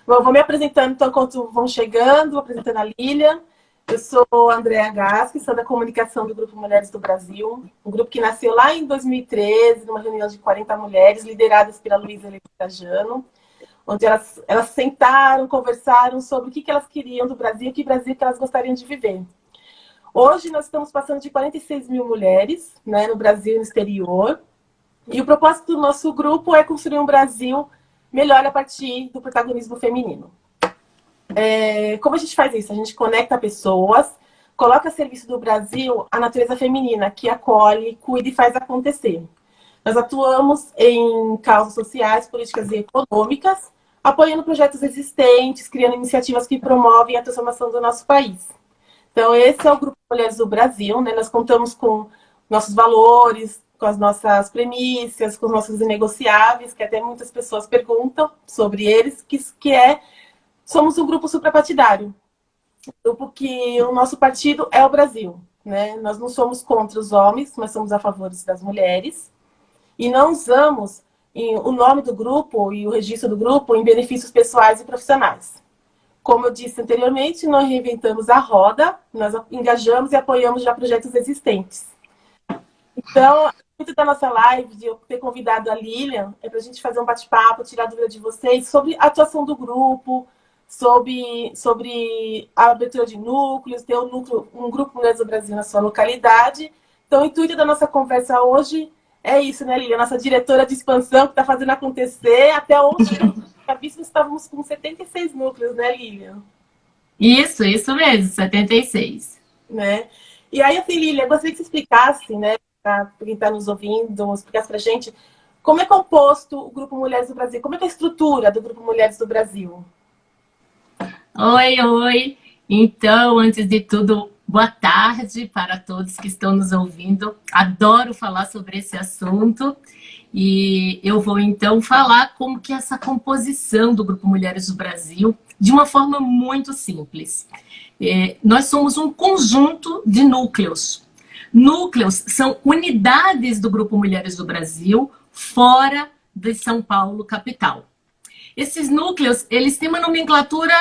Bom, vou me apresentando, então, enquanto vão chegando, vou apresentando a Lilian. Eu sou a Andréa Gasque, sou da comunicação do Grupo Mulheres do Brasil, um grupo que nasceu lá em 2013, numa reunião de 40 mulheres, lideradas pela Luísa Trajano, onde elas sentaram, conversaram sobre o que elas queriam do Brasil, que Brasil que elas gostariam de viver. Hoje nós estamos passando de 46 mil mulheres, né, no Brasil e no exterior, e o propósito do nosso grupo é construir um Brasil melhor a partir do protagonismo feminino. Como a gente faz isso? A gente conecta pessoas, coloca a serviço do Brasil a natureza feminina, que acolhe, cuida e faz acontecer. Nós atuamos em causas sociais, políticas e econômicas, apoiando projetos existentes, criando iniciativas que promovem a transformação do nosso país. Então, esse é o Grupo Mulheres do Brasil, né? Nós contamos com nossos valores, com as nossas premissas, com os nossos inegociáveis, que até muitas pessoas perguntam sobre eles, somos um grupo suprapartidário, grupo que o nosso partido é o Brasil, né? Nós não somos contra os homens, mas somos a favor das mulheres, e não usamos o nome do grupo e o registro do grupo em benefícios pessoais e profissionais. Como eu disse anteriormente, nós reinventamos a roda, nós engajamos e apoiamos já projetos existentes. Então, muito da nossa live, de eu ter convidado a Lilian, é para a gente fazer um bate-papo, tirar a dúvida de vocês sobre a atuação do grupo, sobre a abertura de núcleos, ter um grupo Mulheres do Brasil na sua localidade. Então, o intuito da nossa conversa hoje é isso, né, Lilian? Nossa diretora de expansão que está fazendo acontecer. Até ontem, estávamos com 76 núcleos, né, Lilian? Isso mesmo, 76. Né? E aí, assim, Lilian, eu gostaria que você explicasse, né, para quem está nos ouvindo, explicasse para a gente como é composto o Grupo Mulheres do Brasil, como é que é a estrutura do Grupo Mulheres do Brasil? Oi. Então, antes de tudo, boa tarde para todos que estão nos ouvindo. Adoro falar sobre esse assunto. E eu vou, então, falar como que é essa composição do Grupo Mulheres do Brasil, de uma forma muito simples. Nós somos um conjunto de núcleos. Núcleos são unidades do Grupo Mulheres do Brasil, fora de São Paulo, capital. Esses núcleos, eles têm uma nomenclatura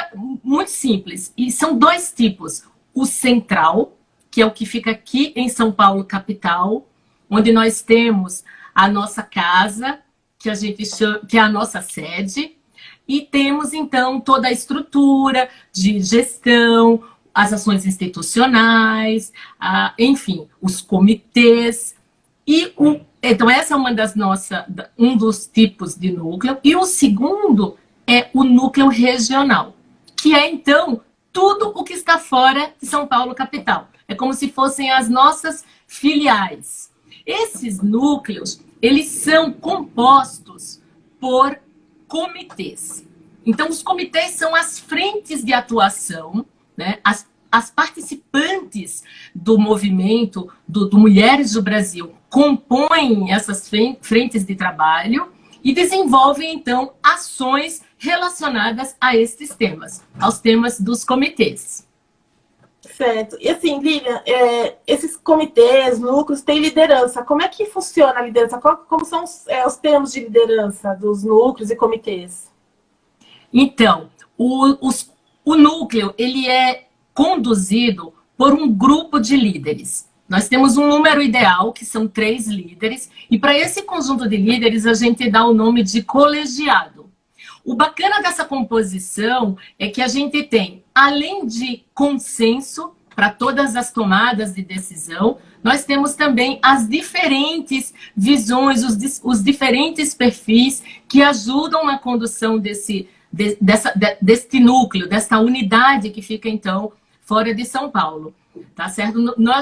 muito simples, e são dois tipos. O central, que é o que fica aqui em São Paulo, capital, onde nós temos a nossa casa, que a gente chama, que é a nossa sede, e temos, então, toda a estrutura de gestão, as ações institucionais, enfim, os comitês. Então, essa é um dos tipos de núcleo. E o segundo é o núcleo regional, que é, então, tudo o que está fora de São Paulo, capital. É como se fossem as nossas filiais. Esses núcleos, eles são compostos por comitês. Então, os comitês são as frentes de atuação, né? As participantes do movimento do Mulheres do Brasil compõem essas frentes de trabalho e desenvolvem, então, ações relacionadas a estes temas, aos temas dos comitês. Certo. E assim, Lilian, esses comitês, núcleos, têm liderança. Como é que funciona a liderança? Como são os termos de liderança dos núcleos e comitês? Então, o núcleo, ele é conduzido por um grupo de líderes. Nós temos um número ideal, que são 3 líderes, e para esse conjunto de líderes a gente dá o nome de colegiado. O bacana dessa composição é que a gente tem, além de consenso para todas as tomadas de decisão, nós temos também as diferentes visões, os diferentes perfis que ajudam na condução deste núcleo, desta unidade que fica, então, fora de São Paulo. Tá certo?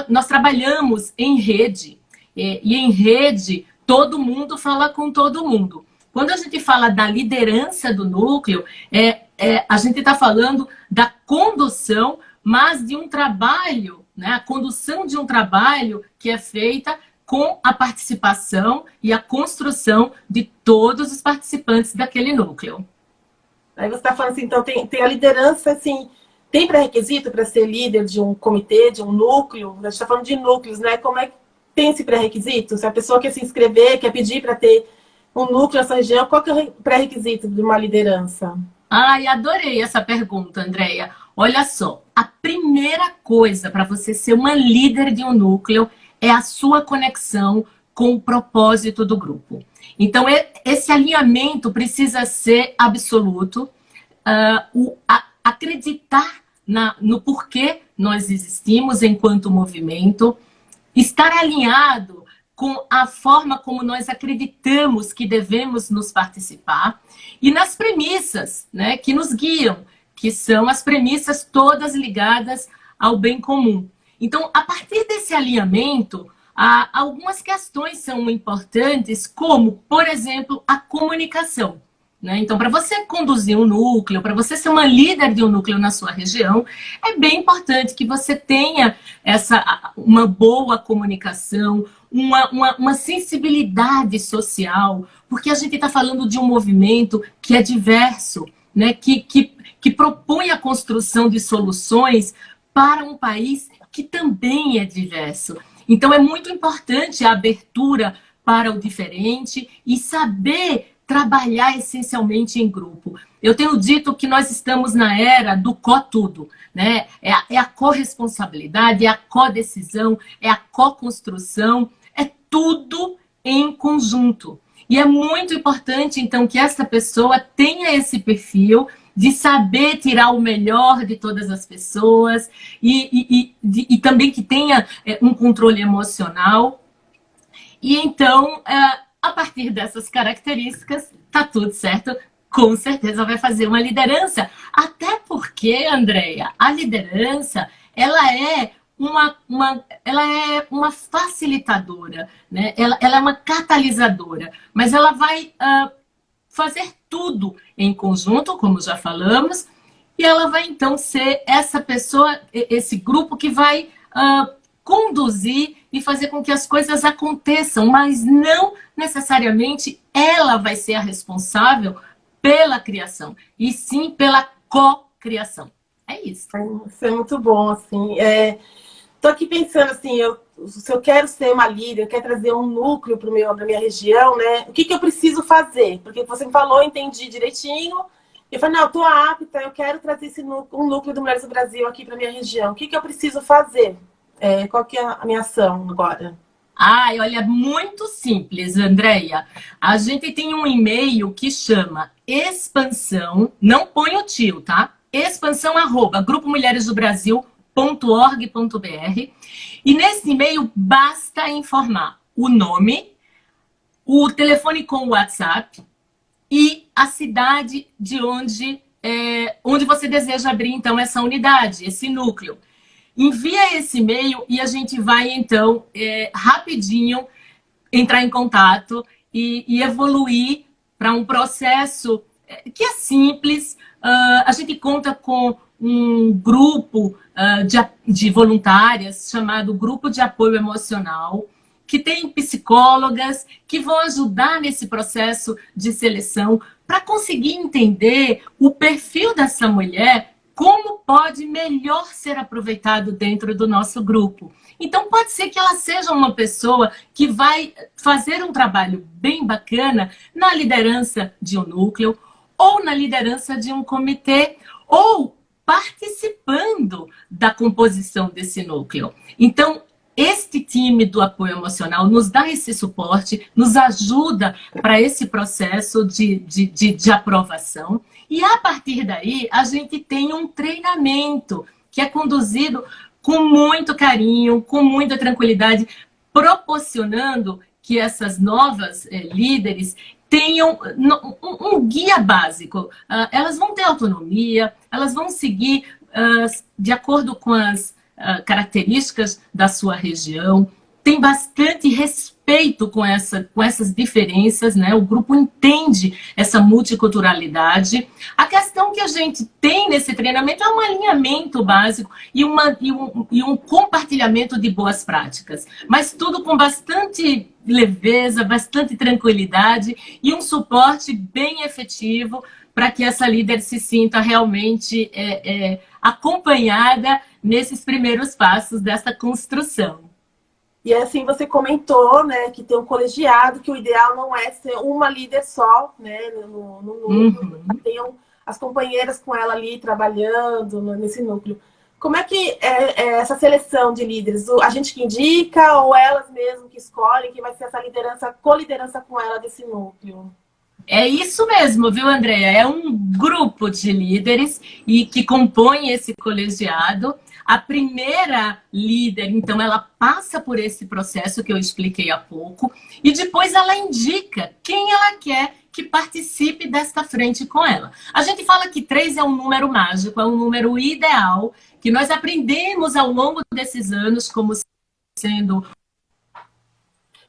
Nós trabalhamos em rede, e em rede todo mundo fala com todo mundo. Quando a gente fala da liderança do núcleo, a gente está falando da condução, mas de um trabalho, né? A condução de um trabalho que é feita com a participação e a construção de todos os participantes daquele núcleo. Aí você está falando assim, então tem a liderança, assim, tem pré-requisito para ser líder de um comitê, de um núcleo? A gente está falando de núcleos, né? Como é que tem esse pré-requisito? Se a pessoa quer se inscrever, quer pedir para ter um núcleo nessa região, qual que é o pré-requisito de uma liderança? Ai, adorei essa pergunta, Andréia. Olha só, a primeira coisa para você ser uma líder de um núcleo é a sua conexão com o propósito do grupo. Então, esse alinhamento precisa ser absoluto. Acreditar no porquê nós existimos enquanto movimento, estar alinhado com a forma como nós acreditamos que devemos nos participar e nas premissas, né, que nos guiam, que são as premissas todas ligadas ao bem comum. Então, a partir desse alinhamento, algumas questões são importantes, como, por exemplo, a comunicação. Né? Então, para você conduzir um núcleo, para você ser uma líder de um núcleo na sua região, é bem importante que você tenha uma boa comunicação, uma sensibilidade social, porque a gente está falando de um movimento que é diverso, né? que propõe a construção de soluções para um país que também é diverso. Então, é muito importante a abertura para o diferente e saber trabalhar essencialmente em grupo. Eu tenho dito que nós estamos na era do co-tudo, né? É a corresponsabilidade, é a co-decisão, é a co-construção, é tudo em conjunto. E é muito importante, então, que essa pessoa tenha esse perfil de saber tirar o melhor de todas as pessoas e também que tenha um controle emocional. E então, a partir dessas características, tá tudo certo, com certeza vai fazer uma liderança. Até porque, Andréia, a liderança, ela é uma facilitadora, né? Ela é uma catalisadora, mas ela vai fazer tudo em conjunto, como já falamos, e ela vai então ser essa pessoa, esse grupo que vai conduzir e fazer com que as coisas aconteçam, mas não necessariamente ela vai ser a responsável pela criação, e sim pela co-criação. É isso. Isso é muito bom, assim. Tô aqui pensando assim, se eu quero ser uma líder, eu quero trazer um núcleo para minha região, né? O que eu preciso fazer? Porque você me falou, eu entendi direitinho. Eu falei, não, eu tô apta, eu quero trazer um núcleo do Mulheres do Brasil aqui para minha região. O que eu preciso fazer? Qual que é a minha ação agora? Ai, olha, muito simples, Andréia. A gente tem um e-mail que chama expansão, não põe o tio, tá? expansão@grupomulheresdobrasil.org.br. E nesse e-mail basta informar o nome, o telefone com o WhatsApp e a cidade de onde você deseja abrir, então, essa unidade, esse núcleo. Envia esse e-mail e a gente vai, então, rapidinho entrar em contato e evoluir para um processo que é simples. A gente conta com um grupo de voluntárias chamado Grupo de Apoio Emocional, que tem psicólogas que vão ajudar nesse processo de seleção para conseguir entender o perfil dessa mulher, como pode melhor ser aproveitado dentro do nosso grupo. Então, pode ser que ela seja uma pessoa que vai fazer um trabalho bem bacana na liderança de um núcleo, ou na liderança de um comitê, ou participando da composição desse núcleo. Então, este time do apoio emocional nos dá esse suporte, nos ajuda para esse processo de aprovação. E a partir daí, a gente tem um treinamento que é conduzido com muito carinho, com muita tranquilidade, proporcionando que essas novas líderes tenham um guia básico. Elas vão ter autonomia, elas vão seguir de acordo com as características da sua região, tem bastante respeito com essas diferenças, né? O grupo entende essa multiculturalidade. A questão que a gente tem nesse treinamento é um alinhamento básico e um compartilhamento de boas práticas, mas tudo com bastante leveza, bastante tranquilidade e um suporte bem efetivo para que essa líder se sinta realmente acompanhada nesses primeiros passos dessa construção. E assim, você comentou, né, que tem um colegiado, que o ideal não é ser uma líder só, né, no núcleo, tenham as companheiras com ela ali trabalhando nesse núcleo. Como é que é essa seleção de líderes? A gente que indica ou elas mesmas que escolhem quem vai ser essa liderança, co-liderança com ela desse núcleo? É isso mesmo, viu, Andréia? É um grupo de líderes e que compõe esse colegiado. A primeira líder, então, ela passa por esse processo que eu expliquei há pouco e depois ela indica quem ela quer que participe desta frente com ela. A gente fala que 3 é um número mágico, é um número ideal, que nós aprendemos ao longo desses anos como sendo...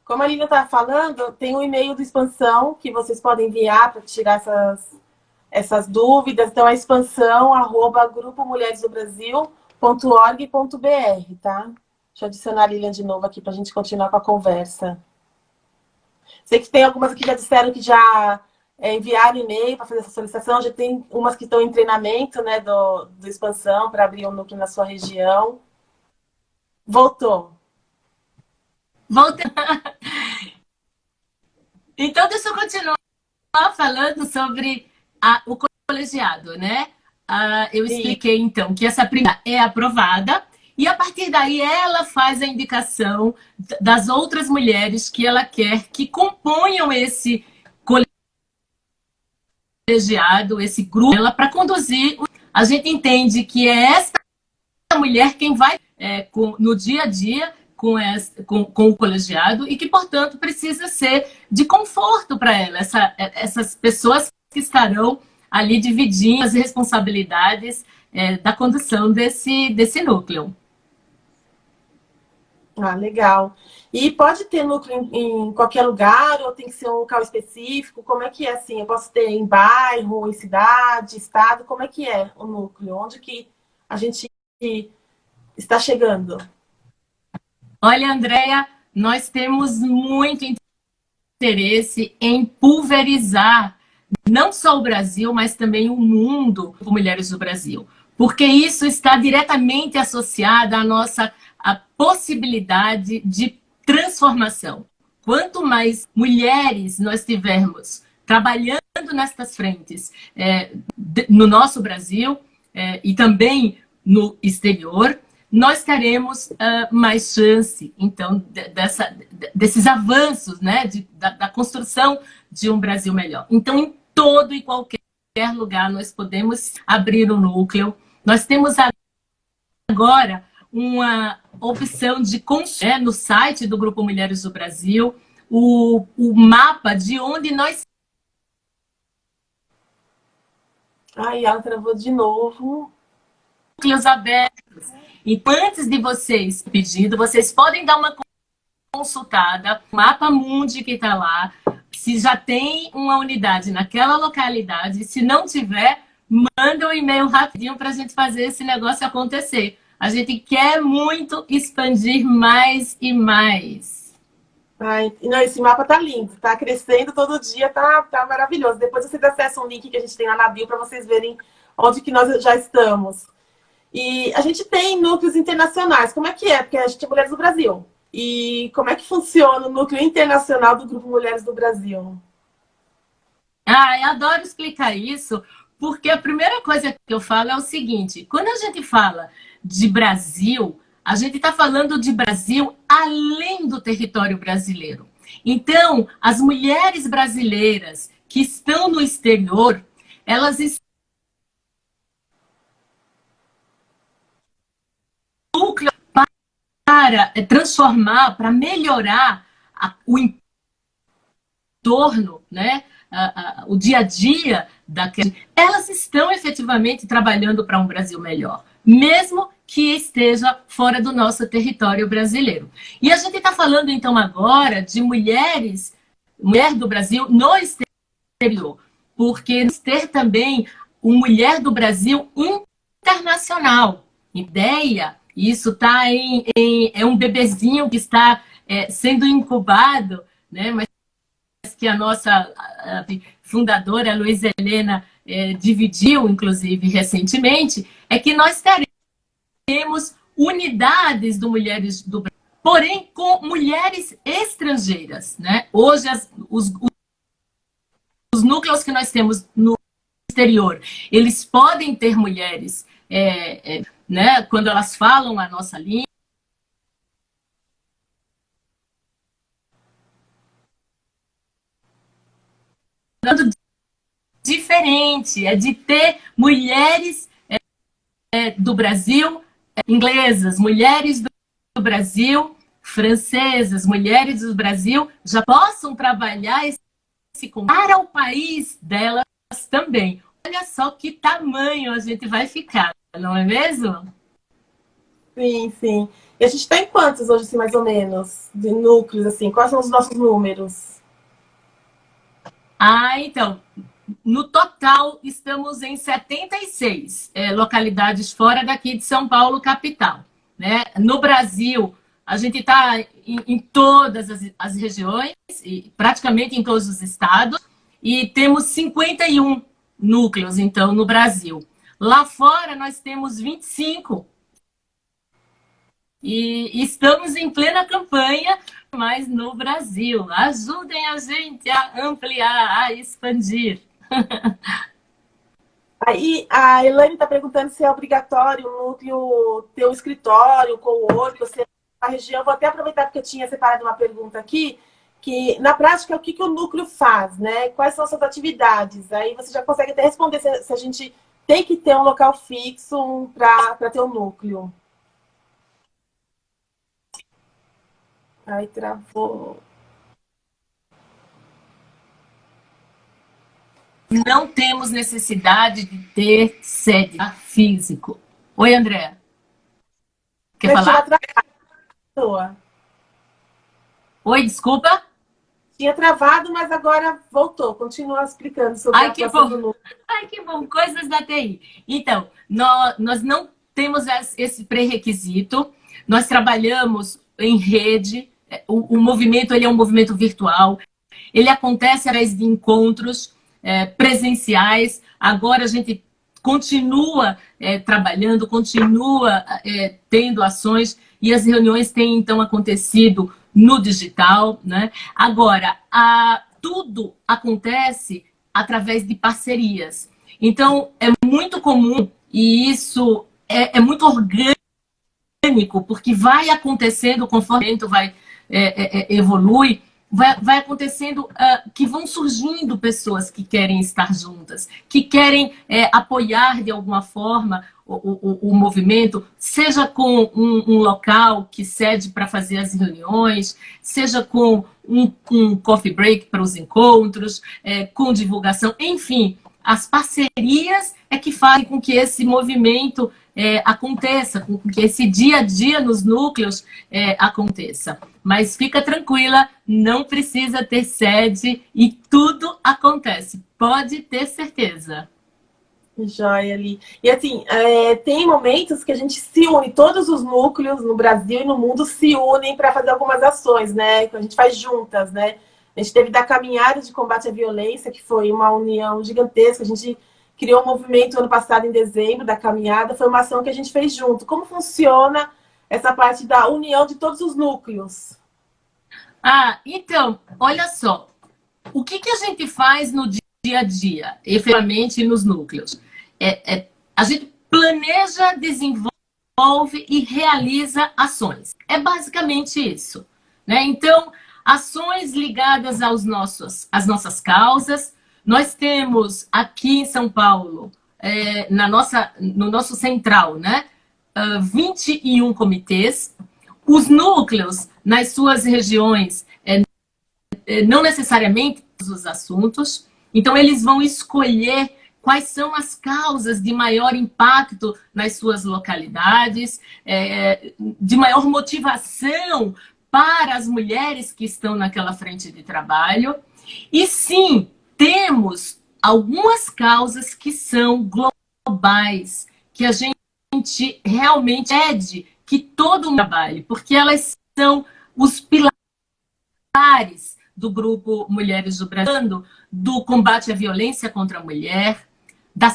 Como a Lívia está falando, tem um e-mail do Expansão que vocês podem enviar para tirar essas dúvidas. Então, é expansão@grupomulheresdobrasil.org.br, tá? Deixa eu adicionar a Lilian de novo aqui para a gente continuar com a conversa. Sei que tem algumas aqui que já disseram que já enviaram e-mail para fazer essa solicitação. Já tem umas que estão em treinamento, né, do Expansão para abrir um núcleo na sua região. Voltou. Volta. Então, deixa eu continuar falando sobre o colegiado, né? Eu expliquei, então, que essa primeira é aprovada e, a partir daí, ela faz a indicação das outras mulheres que ela quer que componham esse colegiado, esse grupo, ela para conduzir. A gente entende que é essa mulher quem vai no dia a dia com o colegiado e que, portanto, precisa ser de conforto para ela. Essas pessoas que estarão ali dividindo as responsabilidades da condução desse núcleo. Ah, legal. E pode ter núcleo em qualquer lugar ou tem que ser um local específico? Como é que é assim? Eu posso ter em bairro, em cidade, estado? Como é que é o núcleo? Onde que a gente está chegando? Olha, Andréia, nós temos muito interesse em pulverizar não só o Brasil, mas também o mundo com Mulheres do Brasil. Porque isso está diretamente associado à nossa possibilidade de transformação. Quanto mais mulheres nós tivermos trabalhando nestas frentes no nosso Brasil e também no exterior, nós teremos mais chance, então, desses avanços, né, da construção de um Brasil melhor. Então, em todo e qualquer lugar, nós podemos abrir um núcleo. Nós temos agora uma opção de construir no site do Grupo Mulheres do Brasil o mapa de onde nós... Ai, ela travou de novo. Núcleos abertos. Então, antes de vocês pedindo, vocês podem dar uma consultada, o Mapa Mundi que está lá, se já tem uma unidade naquela localidade, se não tiver, manda um e-mail rapidinho para a gente fazer esse negócio acontecer. A gente quer muito expandir mais e mais. Ai, não, esse mapa tá lindo, tá crescendo todo dia, tá maravilhoso. Depois vocês acessam o link que a gente tem lá na bio para vocês verem onde que nós já estamos. E a gente tem núcleos internacionais. Como é que é? Porque a gente é Mulheres do Brasil. E como é que funciona o núcleo internacional do Grupo Mulheres do Brasil? Eu adoro explicar isso, porque a primeira coisa que eu falo é o seguinte: quando a gente fala de Brasil, a gente está falando de Brasil além do território brasileiro. Então, as mulheres brasileiras que estão no exterior, elas estão para transformar, para melhorar o entorno, né? O dia a dia elas estão efetivamente trabalhando para um Brasil melhor, mesmo que esteja fora do nosso território brasileiro. E a gente está falando então agora de mulher do Brasil no exterior, porque ter também uma mulher do Brasil internacional. Ideia, isso está é um bebezinho que está sendo incubado, né? Mas que a nossa fundadora, Luísa Helena, dividiu, inclusive, recentemente, é que nós teremos unidades de mulheres do Brasil, porém com mulheres estrangeiras, né? Hoje, os núcleos que nós temos no exterior, eles podem ter mulheres, né, quando elas falam a nossa língua, diferente, é de ter mulheres do Brasil, inglesas, mulheres do Brasil, francesas, mulheres do Brasil, já possam trabalhar para o país delas também. Olha só que tamanho a gente vai ficar, não é mesmo? Sim, sim. E a gente está em quantos hoje, assim, mais ou menos, de núcleos, assim? Quais são os nossos números? Então, no total, estamos em 76 localidades fora daqui de São Paulo, capital. Né? No Brasil, a gente está em todas as regiões, e praticamente em todos os estados, e temos 51 núcleos, então, no Brasil. Lá fora, nós temos 25. E estamos em plena campanha, mas no Brasil. Ajudem a gente a ampliar, a expandir. Aí a Elaine está perguntando se é obrigatório o núcleo ter um escritório, co-work, se é a região. Vou até aproveitar porque eu tinha separado uma pergunta aqui, que na prática o que o núcleo faz, né? Quais são as suas atividades? Aí você já consegue até responder se a gente tem que ter um local fixo para ter um núcleo. Aí travou. Não temos necessidade de ter sede físico. Oi, André. Quer Mas tinha falar? travado. Oi, desculpa. Tinha travado, mas agora voltou. Continua explicando sobre a Ai, que atuação bom. do núcleo. Ai, que bom. Coisas da TI. Então, nós não temos esse pré-requisito. Nós trabalhamos em rede. O movimento ele é um movimento virtual. Ele acontece através de encontros presenciais. Agora a gente continua trabalhando, continua tendo ações e as reuniões têm então acontecido no digital, né? Agora, tudo acontece através de parcerias. Então, é muito comum e isso é muito orgânico, porque vai acontecendo conforme o evento vai evolui, vai acontecendo que vão surgindo pessoas que querem estar juntas, que querem apoiar de alguma forma o movimento, seja com um local que cede para fazer as reuniões, seja com um coffee break para os encontros, com divulgação, enfim, as parcerias é que fazem com que esse movimento aconteça, com que esse dia a dia nos núcleos aconteça. Mas fica tranquila, não precisa ter sede e tudo acontece. Pode ter certeza. Joia ali. E assim, tem momentos que a gente se une, todos os núcleos no Brasil e no mundo se unem para fazer algumas ações, né? Que a gente faz juntas, né? A gente teve da caminhada de combate à violência, que foi uma união gigantesca. A gente criou um movimento ano passado, em dezembro, da caminhada. Foi uma ação que a gente fez junto. Como funciona essa parte da união de todos os núcleos? Então, olha só. O que a gente faz no dia a dia, efetivamente, nos núcleos? A gente planeja, desenvolve e realiza ações. É basicamente isso. Né? Então, ações ligadas às nossas causas. Nós temos aqui em São Paulo, no nosso central, né? 21 comitês. Os núcleos, nas suas regiões, não necessariamente os assuntos. Então, eles vão escolher quais são as causas de maior impacto nas suas localidades, de maior motivação para as mulheres que estão naquela frente de trabalho. E sim, temos algumas causas que são globais, que a gente realmente pede que todo mundo trabalhe, porque elas são os pilares do grupo Mulheres do Brasil, do combate à violência contra a mulher, da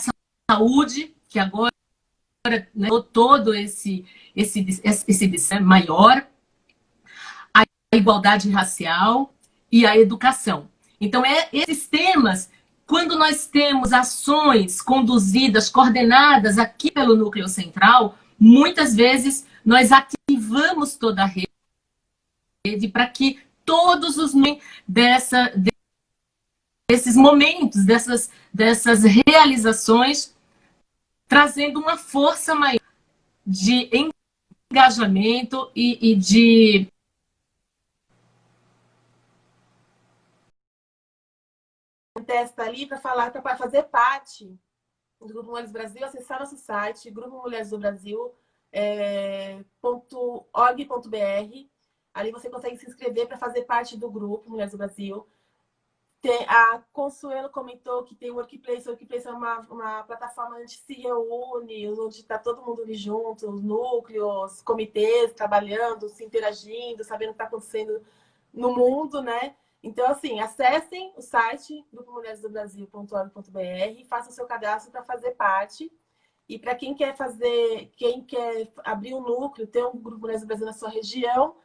saúde, que agora, né, todo esse maior, a igualdade racial e a educação. Então, esses temas quando nós temos ações conduzidas, coordenadas aqui pelo núcleo central, muitas vezes nós ativamos toda a rede para que todos os desses momentos, dessas realizações, trazendo uma força maior de engajamento e de testa ali para falar, para fazer parte do Grupo Mulheres do Brasil, acessar nosso site, Grupo Mulheres do Brasil, .org.br. Ali você consegue se inscrever para fazer parte do Grupo Mulheres do Brasil. A Consuelo comentou que tem o Workplace. O Workplace é uma plataforma onde se reúne, onde está todo mundo ali junto, os núcleos, comitês, trabalhando, se interagindo, sabendo o que está acontecendo no mundo, né? Então, assim, acessem o site grupomulheresdobrasil.org.br, façam o seu cadastro para fazer parte. E para quem quer abrir um núcleo, ter um Grupo Mulheres do Brasil na sua região,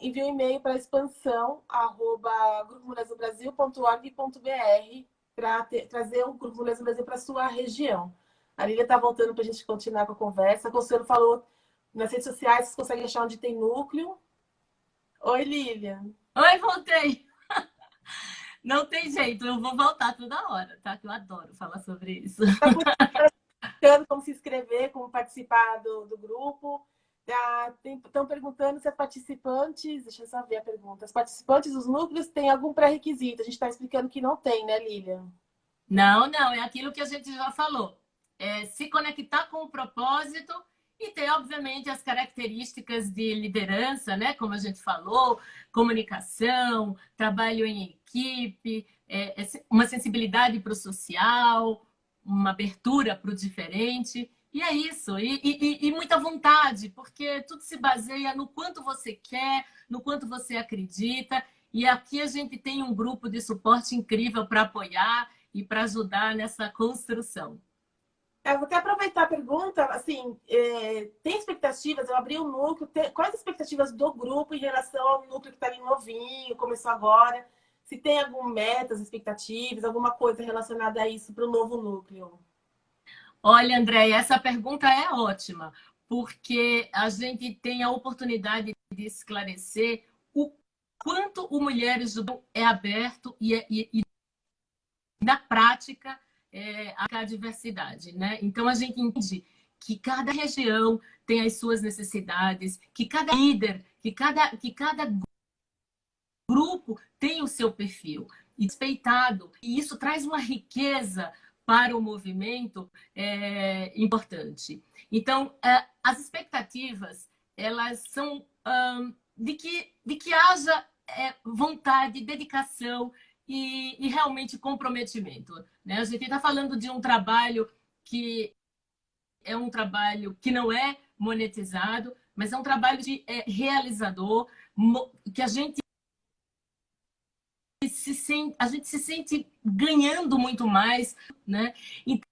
envie um e-mail para expansão@grupomulheresdobrasil.org.br para trazer o Grupo Mulheres do Brasil para a sua região. A Lília está voltando para a gente continuar com a conversa. A Consuelo falou nas redes sociais, vocês conseguem achar onde tem núcleo. Oi, Lília. Oi, voltei! Não tem jeito, eu vou voltar toda hora, tá? Que eu adoro falar sobre isso. Como se inscrever, como participar do grupo. Estão perguntando se as participantes... Deixa eu só ver a pergunta. As participantes dos núcleos têm algum pré-requisito? A gente está explicando que não tem, né, Lilian? Não, é aquilo que a gente já falou. Se conectar com o propósito e ter, obviamente, as características de liderança, né? Como a gente falou, comunicação, trabalho em equipe, uma sensibilidade para o social, uma abertura para o diferente. E é isso, e muita vontade, porque tudo se baseia no quanto você quer, no quanto você acredita. E aqui a gente tem um grupo de suporte incrível para apoiar e para ajudar nessa construção. Eu vou até aproveitar a pergunta, assim, tem expectativas? Eu abri o núcleo, quais as expectativas do grupo em relação ao núcleo que está ali novinho, começou agora? Se tem alguma metas, expectativas, alguma coisa relacionada a isso para o novo núcleo? Olha, André, essa pergunta é ótima, porque a gente tem a oportunidade de esclarecer o quanto o Mulheres do Brasil é aberto e na prática a diversidade, né? Então a gente entende que cada região tem as suas necessidades, que cada líder, que cada grupo tem o seu perfil respeitado, e isso traz uma riqueza para o movimento importante. Então, as expectativas, elas são de que haja vontade, dedicação e realmente comprometimento, né? A gente está falando de um trabalho que é um trabalho que não é monetizado, mas é um trabalho realizador, que a gente se sente ganhando muito mais, né? Então,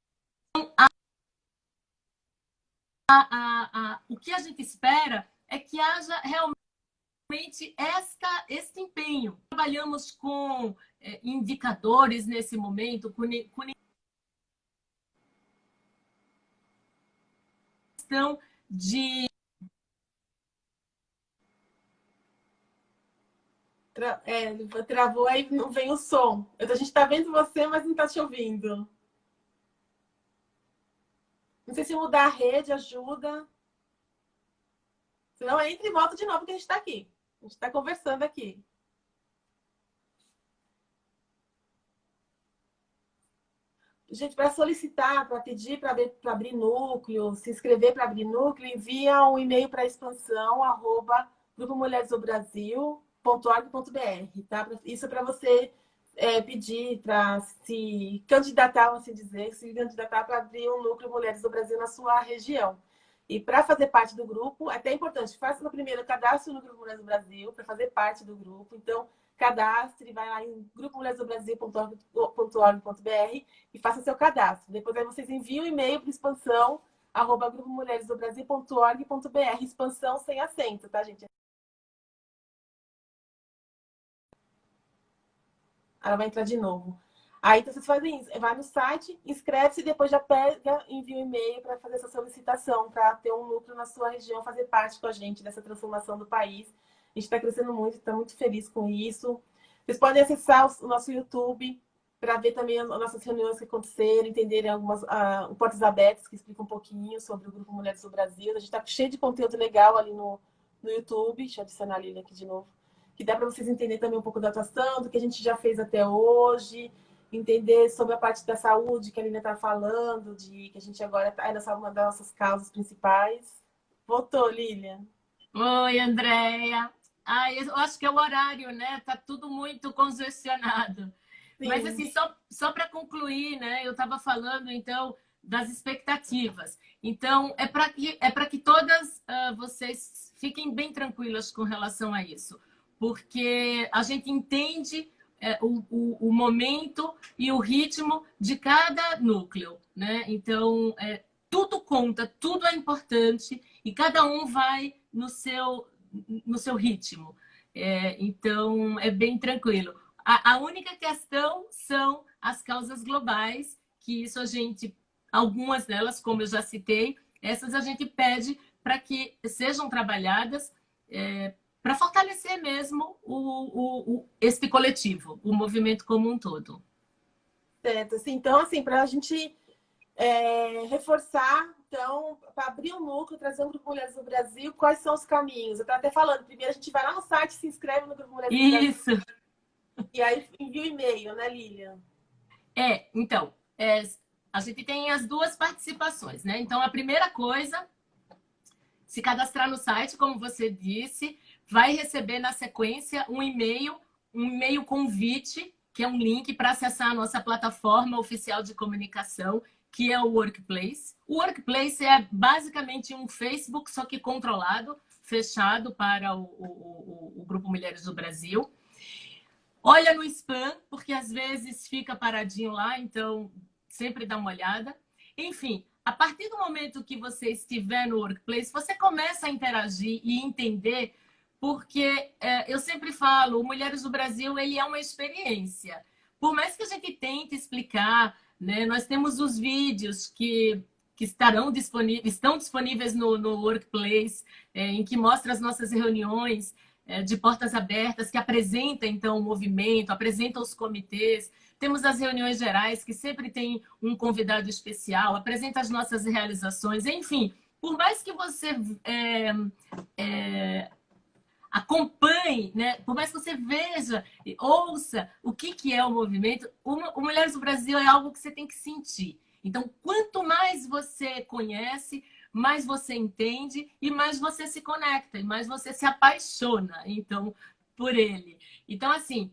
o que a gente espera é que haja realmente este empenho. Trabalhamos com indicadores nesse momento, com questão de... Travou aí, não vem o som. A gente está vendo você, mas não está te ouvindo. Não sei se mudar a rede ajuda. Se não, entra e volta de novo, que a gente está aqui. A gente está conversando aqui. Gente, para solicitar, para pedir para abrir núcleo, se inscrever para abrir núcleo, envia um e-mail para expansão@grupomulheresdobrasil.org.br, tá? Isso é para você pedir para se candidatar, vamos assim dizer, se candidatar para abrir um núcleo Mulheres do Brasil na sua região. E para fazer parte do grupo, é até importante, faça no primeiro cadastro no Grupo Mulheres do Brasil para fazer parte do grupo. Então, cadastre, vai lá em grupomulheresdobrasil.org.br e faça seu cadastro. Depois aí vocês enviam um e-mail para expansão@grupomulheresdobrasil.org.br, expansão sem acento, tá, gente? Ela vai entrar de novo. Aí então, vocês fazem isso, vai no site, inscreve-se e depois já pega, envia um e-mail para fazer essa solicitação, para ter um núcleo na sua região, fazer parte com a gente dessa transformação do país. A gente está crescendo muito, está muito feliz com isso. Vocês podem acessar o nosso YouTube para ver também as nossas reuniões que aconteceram, entenderem algumas portas abertas que explicam um pouquinho sobre o Grupo Mulheres do Brasil. A gente está cheio de conteúdo legal ali no YouTube. Deixa eu adicionar a Lília aqui de novo. Que dá para vocês entenderem também um pouco da atuação, do que a gente já fez até hoje, entender sobre a parte da saúde que a Lília está falando, de que a gente agora está nessa uma das nossas causas principais. Voltou, Lília. Oi, Andréia. Eu acho que é o horário, né? Tá tudo muito congestionado. Sim. Mas, assim, só para concluir, né? Eu estava falando, então, das expectativas. Então, é para que todas vocês fiquem bem tranquilas com relação a isso. Porque a gente entende o momento e o ritmo de cada núcleo, né? Então, tudo conta, tudo é importante e cada um vai no seu ritmo. Então, é bem tranquilo. A única questão são as causas globais, que isso algumas delas, como eu já citei, essas a gente pede para que sejam trabalhadas para fortalecer mesmo este coletivo, o movimento como um todo. Certo. Assim, então, assim, para a gente reforçar, então, para abrir um núcleo, trazer um Grupo Mulheres do Brasil, quais são os caminhos? Eu estava até falando, primeiro a gente vai lá no site, se inscreve no Grupo Mulheres do Brasil. Isso! E aí envia o e-mail, né, Lilian? Então, a gente tem as duas participações, né? Então, a primeira coisa, se cadastrar no site, como você disse, vai receber na sequência um e-mail convite, que é um link para acessar a nossa plataforma oficial de comunicação, que é o Workplace. O Workplace é basicamente um Facebook, só que controlado, fechado para o Grupo Mulheres do Brasil. Olha no spam, porque às vezes fica paradinho lá, então sempre dá uma olhada. Enfim, a partir do momento que você estiver no Workplace, você começa a interagir e entender, porque eu sempre falo, o Mulheres do Brasil ele é uma experiência. Por mais que a gente tente explicar, né, nós temos os vídeos que estão disponíveis no Workplace, em que mostra as nossas reuniões de portas abertas, que apresenta, então, o movimento, apresenta os comitês. Temos as reuniões gerais, que sempre tem um convidado especial, apresenta as nossas realizações. Enfim, por mais que você acompanhe, né? Por mais que você veja e ouça o que é o movimento, o Mulheres do Brasil é algo que você tem que sentir. Então, quanto mais você conhece, mais você entende e mais você se conecta, e mais você se apaixona, então, por ele. Então, assim,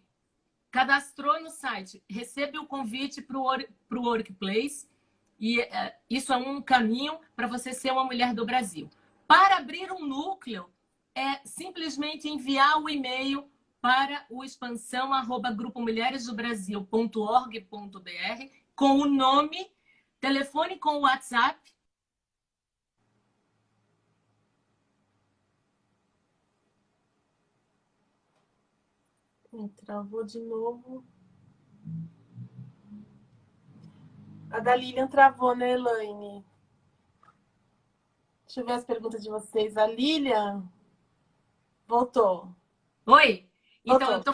cadastrou no site, recebe o convite para o Workplace, e isso é um caminho para você ser uma mulher do Brasil. Para abrir um núcleo, é simplesmente enviar o e-mail para o expansão@grupomulheresdobrasil.org.br com o nome, telefone com o WhatsApp. Travou de novo. A da Lilian travou, né, Elaine? Deixa eu ver as perguntas de vocês. A Lilian voltou. Oi? Então, Voltou.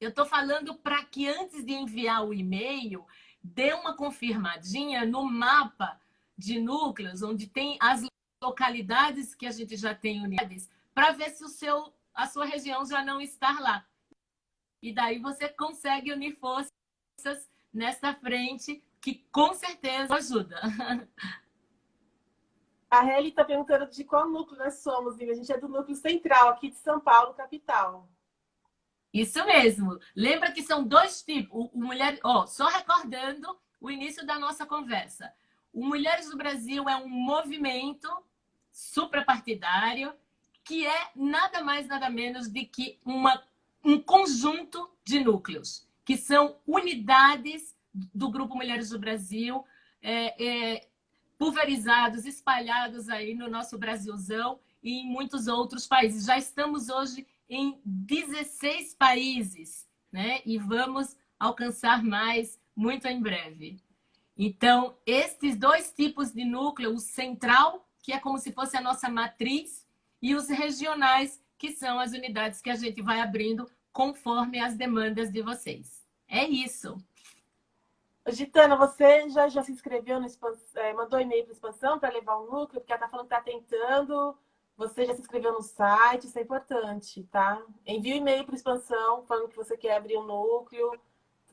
eu estou falando para que antes de enviar o e-mail, dê uma confirmadinha no mapa de núcleos, onde tem as localidades que a gente já tem unidades, para ver se a sua região já não está lá. E daí você consegue unir forças nesta frente, que com certeza ajuda. A Helly está perguntando de qual núcleo nós somos, Lilian. A gente é do núcleo central, aqui de São Paulo, capital. Isso mesmo. Lembra que são dois tipos. Só recordando o início da nossa conversa. O Mulheres do Brasil é um movimento suprapartidário que é nada mais, nada menos do que um conjunto de núcleos, que são unidades do Grupo Mulheres do Brasil, pulverizados, espalhados aí no nosso Brasilzão e em muitos outros países. Já estamos hoje em 16 países, né? E vamos alcançar mais muito em breve. Então, estes dois tipos de núcleo, o central, que é como se fosse a nossa matriz, e os regionais, que são as unidades que a gente vai abrindo conforme as demandas de vocês. É isso. Gitana, você já se inscreveu no mandou e-mail para a expansão para levar um núcleo? Porque ela está falando que está tentando. Você já se inscreveu no site, isso é importante, tá? Envia um e-mail para a expansão falando que você quer abrir um núcleo,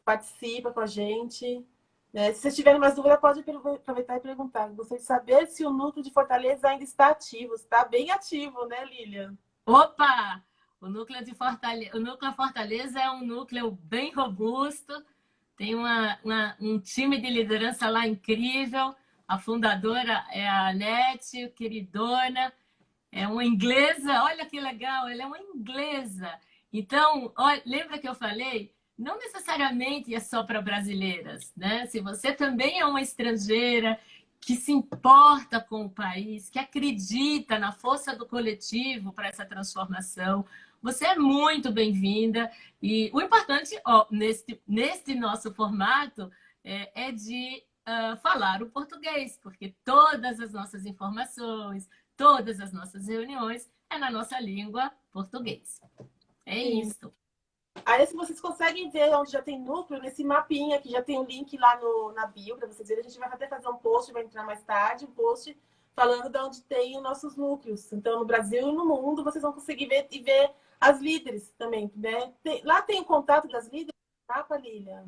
participa com a gente. Né? Se vocês tiverem mais dúvida, pode aproveitar e perguntar. Gostaria de saber se o núcleo de Fortaleza ainda está ativo. Está bem ativo, né, Lilian? Opa! O núcleo Fortaleza é um núcleo bem robusto, tem um time de liderança lá incrível. A fundadora é a Anete, queridona, é uma inglesa. Olha que legal, ela é uma inglesa. Então, olha, lembra que eu falei? Não necessariamente é só para brasileiras, né? Se você também é uma estrangeira que se importa com o país, que acredita na força do coletivo para essa transformação, você é muito bem-vinda. E o importante, ó, neste nosso formato é de falar o português, porque todas as nossas informações, todas as nossas reuniões é na nossa língua português. É Sim. isso. Aí, se vocês conseguem ver onde já tem núcleo, nesse mapinha, que já tem um link lá na bio para vocês verem, a gente vai até fazer um post, vai entrar mais tarde, um post falando de onde tem os nossos núcleos. Então, no Brasil e no mundo, vocês vão conseguir ver e ver as líderes também, né? Lá tem o contato das líderes, tá, Lilian?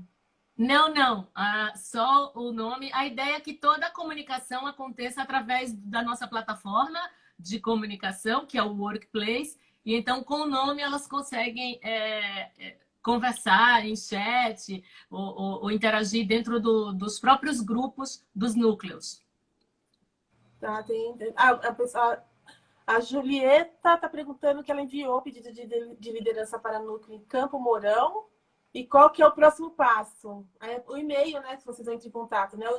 Não. Só o nome. A ideia é que toda a comunicação aconteça através da nossa plataforma de comunicação, que é o Workplace. E então, com o nome, elas conseguem conversar em chat ou interagir dentro dos próprios grupos dos núcleos. Tá, a Julieta está perguntando que ela enviou o pedido de liderança para núcleo em Campo Mourão. E qual que é o próximo passo? O e-mail, né? Que vocês vão entrar em contato, né? O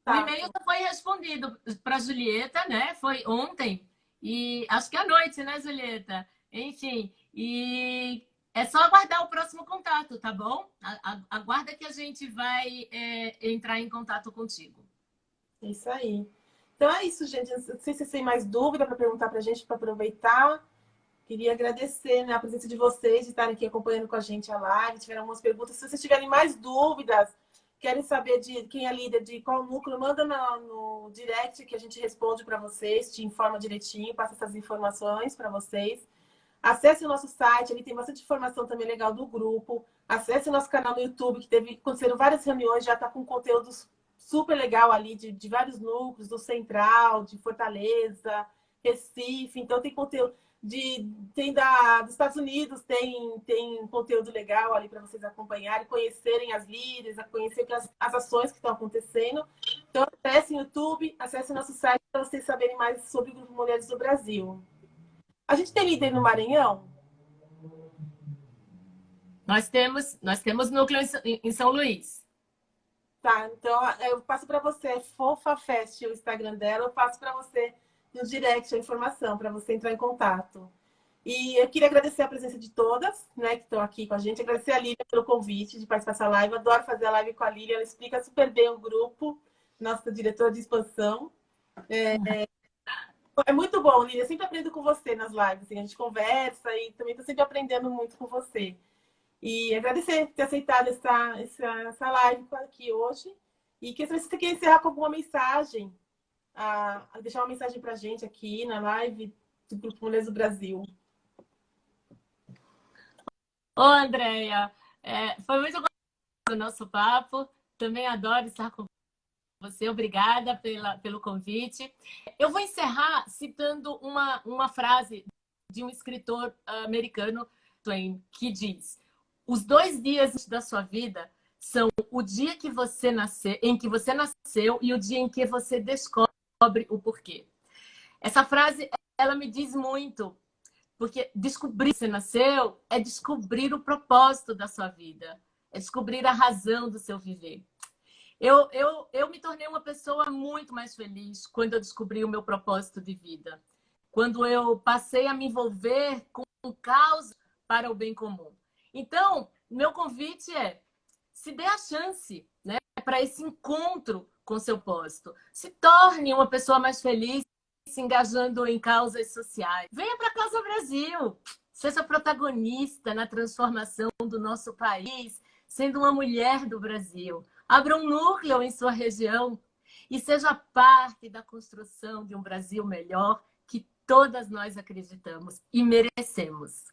e-mail já foi respondido para a Julieta, né? Foi ontem. E acho que à noite, né, Julieta? Enfim, e é só aguardar o próximo contato, tá bom? Aguarda que a gente vai entrar em contato contigo. Isso aí. Então é isso, gente. Não sei se vocês têm mais dúvida para perguntar para a gente, para aproveitar. Queria agradecer, né, a presença de vocês, de estarem aqui acompanhando com a gente a live. Tiveram algumas perguntas. Se vocês tiverem mais dúvidas, querem saber de quem é líder, de qual núcleo, manda no direct que a gente responde para vocês, te informa direitinho, passa essas informações para vocês. Acesse o nosso site, ali tem bastante informação também legal do grupo. Acesse o nosso canal no YouTube, que aconteceram várias reuniões, já está com conteúdos super legal ali de vários núcleos, do Central, de Fortaleza, Recife. Então tem conteúdo dos Estados Unidos, tem conteúdo legal ali para vocês acompanharem, conhecerem as líderes, conhecer as ações que estão acontecendo. Então acessem o YouTube, acessem o nosso site para vocês saberem mais sobre o Grupo Mulheres do Brasil. A gente tem líder no Maranhão? Nós temos núcleo em São Luís. Tá, então eu passo para você, Fofa Fest, o Instagram dela, eu passo para você no direct a informação, para você entrar em contato. E eu queria agradecer a presença de todas, né, que estão aqui com a gente, agradecer a Lília pelo convite de participar dessa live, eu adoro fazer a live com a Lília, ela explica super bem o grupo, nossa diretora de expansão. É muito bom, Lília, eu sempre aprendo com você nas lives, assim, a gente conversa e também estou sempre aprendendo muito com você. E agradecer por ter aceitado essa live aqui hoje. E que se você quer encerrar com alguma mensagem, deixar uma mensagem para a gente aqui na live do Grupo Mulheres do Brasil. Ô, Andréia, foi muito gostoso o nosso papo. Também adoro estar com você. Obrigada pelo convite. Eu vou encerrar citando uma frase de um escritor americano, Twain, que diz: os 2 dias da sua vida são o dia em que você nasceu e o dia em que você descobre o porquê. Essa frase, ela me diz muito, porque descobrir que você nasceu é descobrir o propósito da sua vida, é descobrir a razão do seu viver. Eu me tornei uma pessoa muito mais feliz quando eu descobri o meu propósito de vida, quando eu passei a me envolver com causa para o bem comum. Então, meu convite é: se dê a chance, né, para esse encontro com seu posto. Se torne uma pessoa mais feliz, se engajando em causas sociais. Venha para a Causa Brasil. Seja protagonista na transformação do nosso país, sendo uma mulher do Brasil. Abra um núcleo em sua região e seja parte da construção de um Brasil melhor que todas nós acreditamos e merecemos.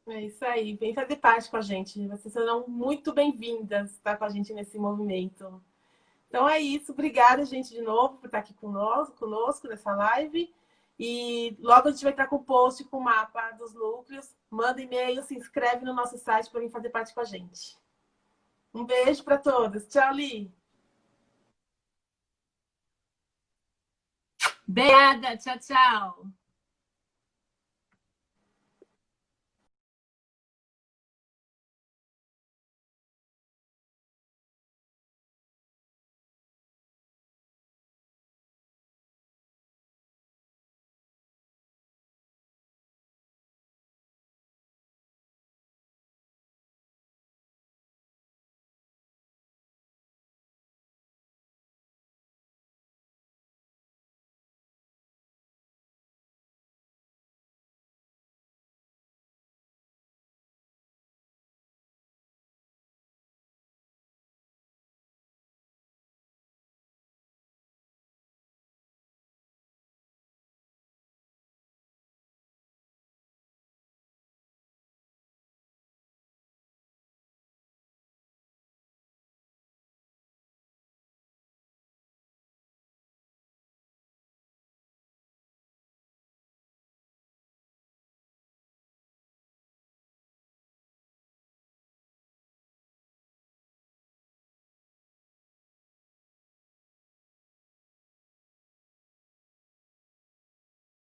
É isso aí, vem fazer parte com a gente. Vocês serão muito bem-vindas estar com a gente nesse movimento. Então é isso, obrigada, gente, de novo, por estar aqui conosco nessa live. E logo a gente vai estar com o post com o mapa dos núcleos. Manda e-mail, se inscreve no nosso site para vir fazer parte com a gente. Um beijo para todos. Tchau, Li. Obrigada, tchau, tchau.